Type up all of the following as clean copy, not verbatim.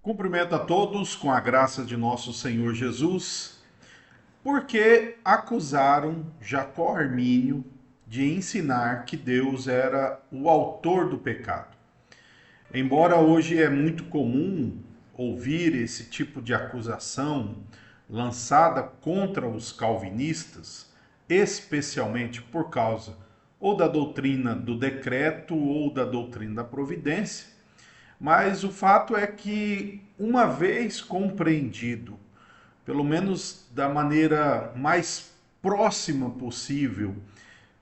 Cumprimento a todos com a graça de nosso Senhor Jesus, porque acusaram Jacó Armínio de ensinar que Deus era o autor do pecado. Embora hoje é muito comum ouvir esse tipo de acusação lançada contra os calvinistas, especialmente por causa ou da doutrina do decreto ou da doutrina da providência, mas o fato é que, uma vez compreendido, pelo menos da maneira mais próxima possível,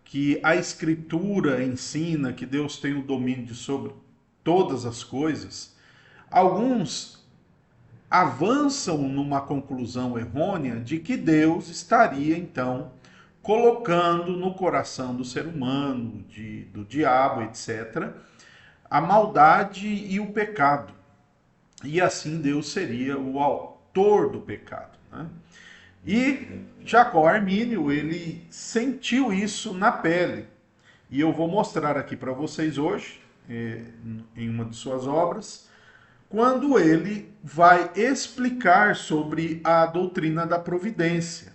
que a Escritura ensina que Deus tem o domínio sobre todas as coisas, alguns avançam numa conclusão errônea de que Deus estaria, então, colocando no coração do ser humano, do diabo, etc., a maldade e o pecado. E assim Deus seria o autor do pecado, né? E Jacó Armínio, ele sentiu isso na pele. E eu vou mostrar aqui para vocês hoje, em uma de suas obras, quando ele vai explicar sobre a doutrina da providência.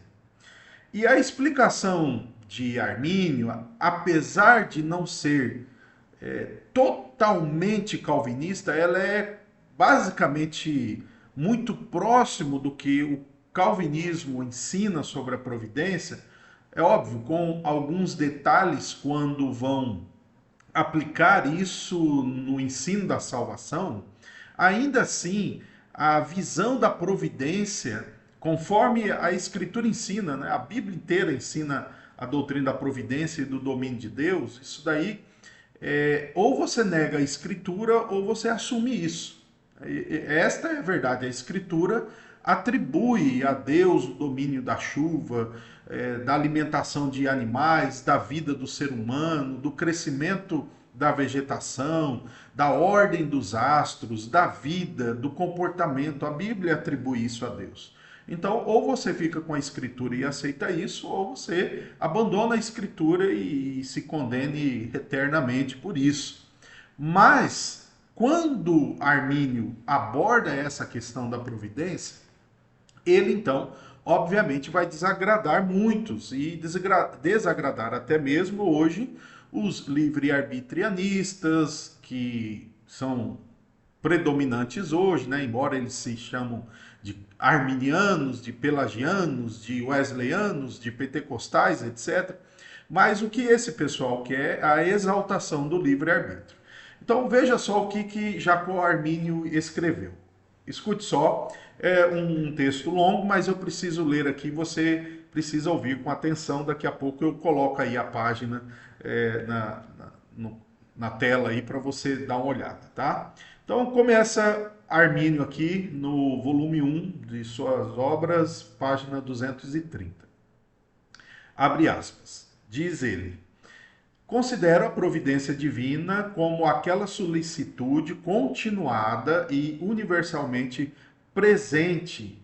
E a explicação de Armínio, apesar de não ser totalmente calvinista, ela é basicamente muito próximo do que o calvinismo ensina sobre a providência. É óbvio, com alguns detalhes quando vão aplicar isso no ensino da salvação, ainda assim, a visão da providência, conforme a Escritura ensina, né? A Bíblia inteira ensina a doutrina da providência e do domínio de Deus, isso daí ou você nega a Escritura ou você assume isso. Esta é a verdade. A Escritura atribui a Deus o domínio da chuva, da alimentação de animais, da vida do ser humano, do crescimento da vegetação, da ordem dos astros, da vida, do comportamento. A Bíblia atribui isso a Deus. Então, ou você fica com a Escritura e aceita isso, ou você abandona a Escritura e se condene eternamente por isso. Mas, quando Armínio aborda essa questão da providência, ele então, obviamente, vai desagradar muitos e desagradar até mesmo hoje os livre-arbitrianistas, que são predominantes hoje, né? Embora eles se chamam de arminianos, de pelagianos, de wesleyanos, de pentecostais, etc. Mas o que esse pessoal quer é a exaltação do livre-arbítrio. Então veja só o que Jacó Armínio escreveu. Escute só, é um texto longo, mas eu preciso ler aqui, você precisa ouvir com atenção. Daqui a pouco eu coloco aí a página na tela aí para você dar uma olhada, tá? Então começa Armínio aqui no volume 1 de suas obras, página 230. Abre aspas. Diz ele: considero a providência divina como aquela solicitude continuada e universalmente presente,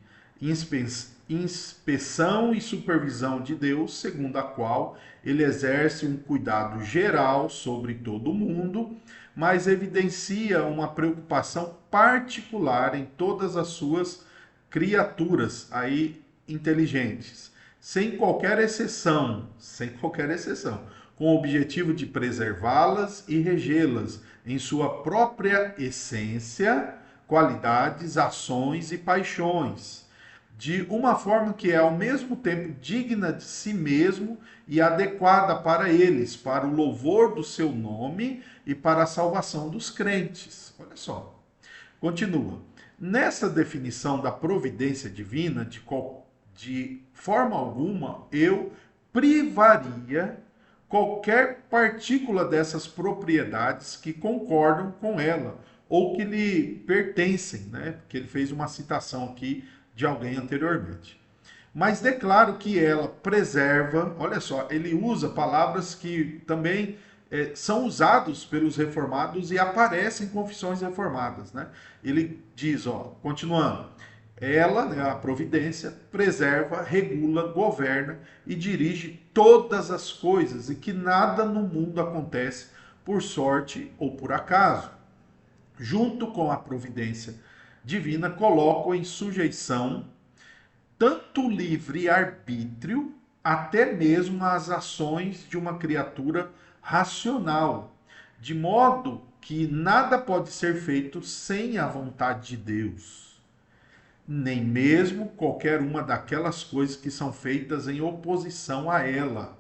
inspeção e supervisão de Deus, segundo a qual ele exerce um cuidado geral sobre todo o mundo, mas evidencia uma preocupação particular em todas as suas criaturas aí inteligentes, sem qualquer exceção, com o objetivo de preservá-las e regê-las em sua própria essência, qualidades, ações e paixões, de uma forma que é ao mesmo tempo digna de si mesmo e adequada para eles, para o louvor do seu nome e para a salvação dos crentes. Olha só. Continua. Nessa definição da providência divina, de forma alguma eu privaria qualquer partícula dessas propriedades que concordam com ela ou que lhe pertencem, né? Porque ele fez uma citação aqui de alguém anteriormente. Mas declaro que ela preserva, olha só, ele usa palavras que também são usados pelos reformados e aparecem em confissões reformadas, né? Ele diz, ó, continuando, ela, né, a providência, preserva, regula, governa e dirige todas as coisas e que nada no mundo acontece por sorte ou por acaso. Junto com a providência divina colocam em sujeição tanto o livre-arbítrio, até mesmo as ações de uma criatura racional, de modo que nada pode ser feito sem a vontade de Deus, nem mesmo qualquer uma daquelas coisas que são feitas em oposição a ela.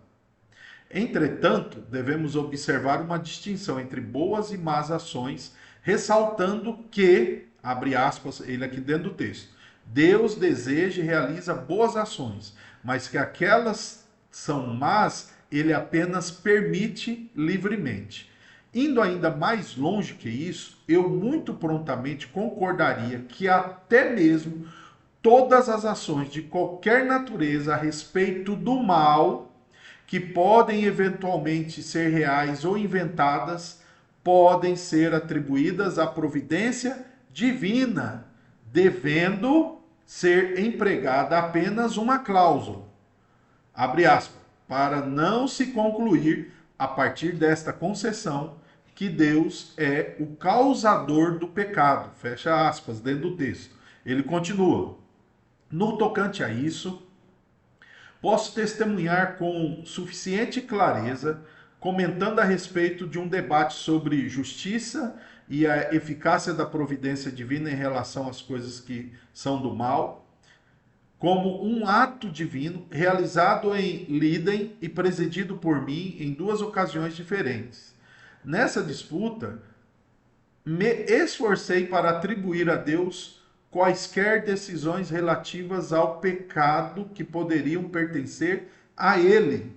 Entretanto, devemos observar uma distinção entre boas e más ações, ressaltando que, abre aspas, ele aqui dentro do texto, Deus deseja e realiza boas ações, mas que aquelas são más, ele apenas permite livremente. Indo ainda mais longe que isso, eu muito prontamente concordaria que até mesmo todas as ações de qualquer natureza a respeito do mal, que podem eventualmente ser reais ou inventadas, podem ser atribuídas à providência divina, devendo ser empregada apenas uma cláusula, abre aspas, para não se concluir, a partir desta concessão, que Deus é o causador do pecado, fecha aspas, dentro do texto. Ele continua, no tocante a isso, posso testemunhar com suficiente clareza, comentando a respeito de um debate sobre justiça e a eficácia da providência divina em relação às coisas que são do mal, como um ato divino realizado em Liden e presidido por mim em duas ocasiões diferentes. Nessa disputa, me esforcei para atribuir a Deus quaisquer decisões relativas ao pecado que poderiam pertencer a ele,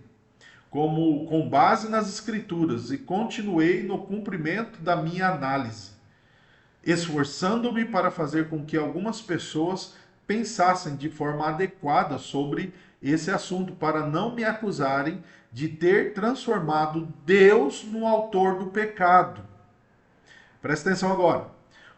como com base nas Escrituras, e continuei no cumprimento da minha análise, esforçando-me para fazer com que algumas pessoas pensassem de forma adequada sobre esse assunto, para não me acusarem de ter transformado Deus no autor do pecado. Presta atenção agora.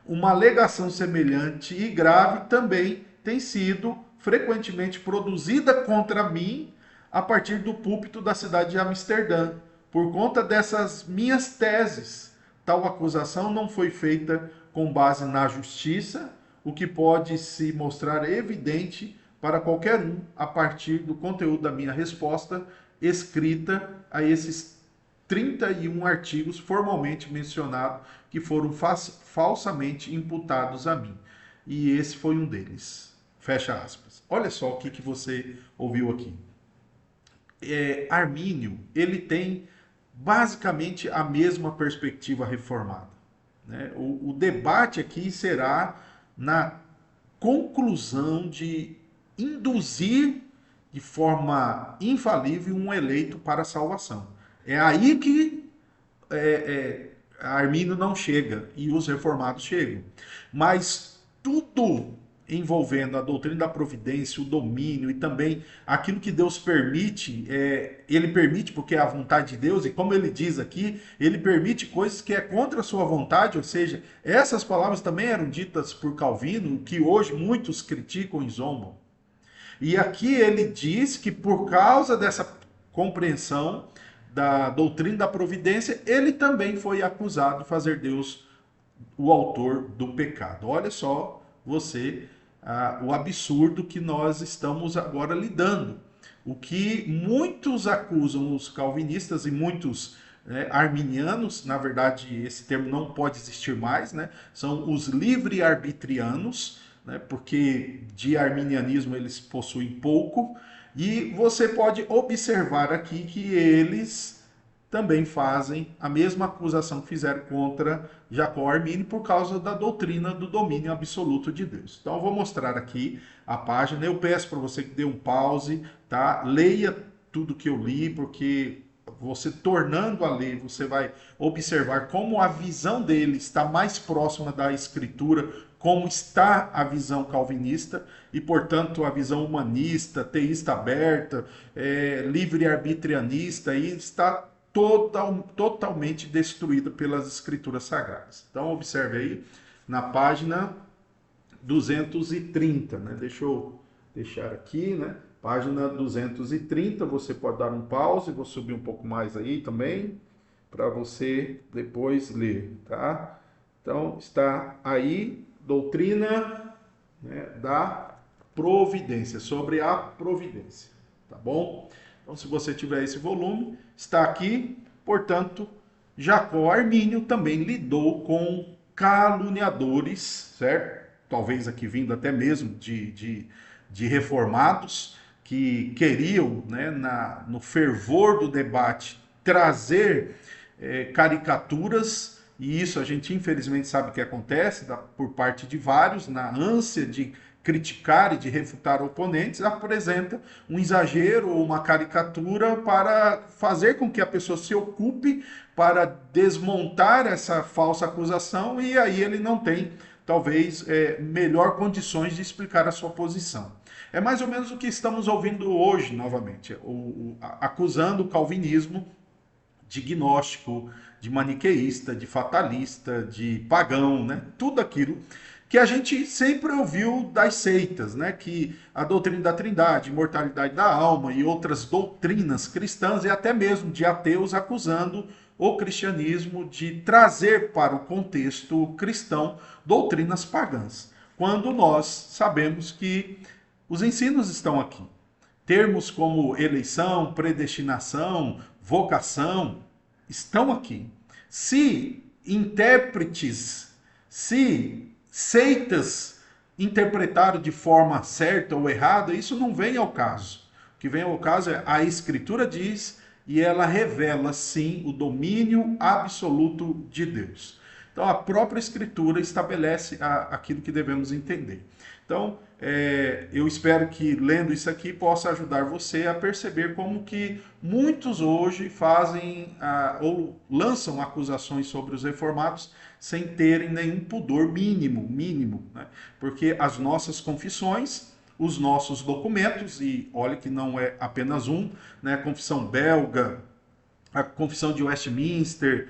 Uma alegação semelhante e grave também tem sido frequentemente produzida contra mim a partir do púlpito da cidade de Amsterdã, por conta dessas minhas teses. Tal acusação não foi feita com base na justiça, o que pode se mostrar evidente para qualquer um a partir do conteúdo da minha resposta escrita a esses 31 artigos formalmente mencionados que foram falsamente imputados a mim. E esse foi um deles. Fecha aspas. Olha só o que você ouviu aqui. Armínio, ele tem basicamente a mesma perspectiva reformada, né? O debate aqui será na conclusão de induzir de forma infalível um eleito para a salvação. É aí que Armínio não chega e os reformados chegam. Mas tudo envolvendo a doutrina da providência, o domínio e também aquilo que Deus permite, ele permite porque é a vontade de Deus, e como ele diz aqui, ele permite coisas que é contra a sua vontade, ou seja, essas palavras também eram ditas por Calvino, que hoje muitos criticam e zombam. E aqui ele diz que por causa dessa compreensão da doutrina da providência, ele também foi acusado de fazer Deus o autor do pecado. Olha só o absurdo que nós estamos agora lidando. O que muitos acusam os calvinistas e muitos arminianos, na verdade esse termo não pode existir mais, né? São os livre-arbitrianos, né? Porque de arminianismo eles possuem pouco, e você pode observar aqui que eles também fazem a mesma acusação que fizeram contra Jacó Armínio por causa da doutrina do domínio absoluto de Deus. Então eu vou mostrar aqui a página. Eu peço para você que dê um pause, tá? Leia tudo que eu li, porque você tornando a ler, você vai observar como a visão dele está mais próxima da Escritura, como está a visão calvinista e, portanto, a visão humanista, teísta aberta, livre-arbitrianista, e está totalmente destruída pelas Escrituras Sagradas. Então, observe aí na página 230, né? Deixa eu deixar aqui, né? Página 230, você pode dar um pause, vou subir um pouco mais aí também, para você depois ler, tá? Então, está aí doutrina, né, da providência, sobre a providência, tá bom? Então, se você tiver esse volume, está aqui. Portanto, Jacó Armínio também lidou com caluniadores, certo? Talvez aqui vindo até mesmo de reformados que queriam, né, no fervor do debate, trazer caricaturas, e isso a gente infelizmente sabe que acontece por parte de vários, na ânsia de criticar e de refutar oponentes, apresenta um exagero ou uma caricatura para fazer com que a pessoa se ocupe para desmontar essa falsa acusação, e aí ele não tem, talvez, melhor condições de explicar a sua posição. É mais ou menos o que estamos ouvindo hoje, novamente, acusando o calvinismo de gnóstico, de maniqueísta, de fatalista, de pagão, né? Tudo aquilo que a gente sempre ouviu das seitas, né? Que a doutrina da Trindade, imortalidade da alma e outras doutrinas cristãs, e até mesmo de ateus acusando o cristianismo de trazer para o contexto cristão doutrinas pagãs, quando nós sabemos que os ensinos estão aqui. Termos como eleição, predestinação, vocação estão aqui. Se intérpretes, se seitas interpretaram de forma certa ou errada, isso não vem ao caso. O que vem ao caso é a Escritura diz, e ela revela, sim, o domínio absoluto de Deus. Então, a própria Escritura estabelece aquilo que devemos entender. Então, eu espero que, lendo isso aqui, possa ajudar você a perceber como que muitos hoje fazem ou lançam acusações sobre os reformados sem terem nenhum pudor mínimo, né? Porque as nossas confissões, os nossos documentos, e olha que não é apenas um, né? A confissão belga, a confissão de Westminster,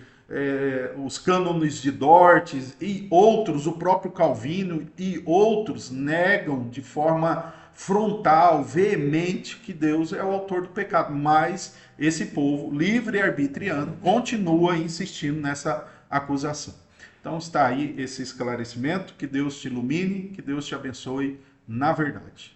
os cânones de Dort e outros, o próprio Calvino e outros negam de forma frontal, veemente, que Deus é o autor do pecado, mas esse povo livre e arbitriano continua insistindo nessa acusação. Então está aí esse esclarecimento, que Deus te ilumine, que Deus te abençoe na verdade.